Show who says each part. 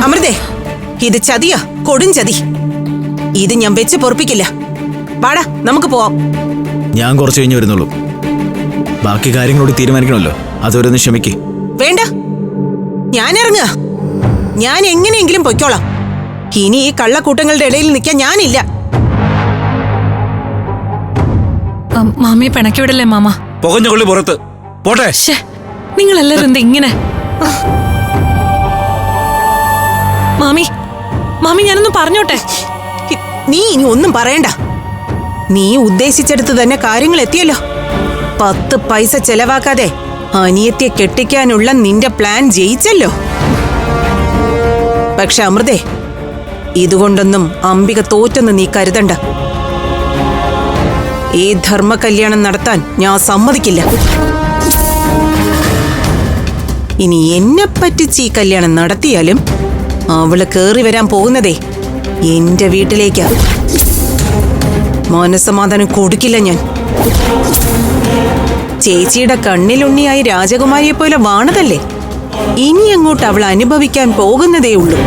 Speaker 1: അമൃതേ, ഇത് ചതിയാ, കൊടും ചതി. ഇത് ഞാൻ വെച്ച് പൊറപ്പിക്കില്ല. വാടാ, നമുക്ക് പോവാം.
Speaker 2: ഞാൻ കുറച്ച് കഴിഞ്ഞ് വരുന്നുള്ളൂ. ബാക്കി കാര്യങ്ങളോട് തീരുമാനിക്കണമല്ലോ, അതുവരെ ഒന്ന് ക്ഷമിക്ക്.
Speaker 1: വേണ്ട, ഞാൻ ഇറങ്ങുക. ഞാൻ എങ്ങനെയെങ്കിലും പൊയ്ക്കോളാം. ഇനി ഈ കള്ളക്കൂട്ടങ്ങളുടെ ഇടയിൽ നിൽക്കാൻ ഞാനില്ല.
Speaker 3: മാമിയെ പിണക്കി വിടല്ലേ മാമ.
Speaker 4: പുകഞ്ഞ കൊള്ളി പുറത്ത് പോട്ടെ.
Speaker 3: നിങ്ങളെല്ലാരും എന്താ ഇങ്ങനെ? മാമി, മാമി ഞാനൊന്ന് പറഞ്ഞോട്ടെ.
Speaker 1: നീ ഇനി ഒന്നും പറയണ്ട. നീ ഉദ്ദേശിച്ചെടുത്ത് തന്നെ കാര്യങ്ങൾ എത്തിയല്ലോ. 10 പൈസ ചെലവാക്കാതെ അനിയത്തെ കെട്ടിക്കാനുള്ള നിന്റെ പ്ലാൻ ജയിച്ചല്ലോ. പക്ഷെ അമൃതേ, ഇതുകൊണ്ടൊന്നും അംബിക തോറ്റെന്ന് നീ കരുതണ്ട. ഈ ധർമ്മ കല്യാണം നടത്താൻ ഞാൻ സമ്മതിക്കില്ല. ഇനി എന്നെ പറ്റിച്ച് ഈ കല്യാണം നടത്തിയാലും അവള് കേറി വരാൻ പോകുന്നതേ എന്റെ വീട്ടിലേക്കാ. മനസമാധാനം കൊടുക്കില്ല ഞാൻ. ചേച്ചിയുടെ കണ്ണിലുണ്ണിയായി രാജകുമാരിയെ പോലെ വാണതല്ലേ. ഇനി അങ്ങോട്ട് അവൾ അനുഭവിക്കാൻ പോകുന്നതേ ഉള്ളൂ.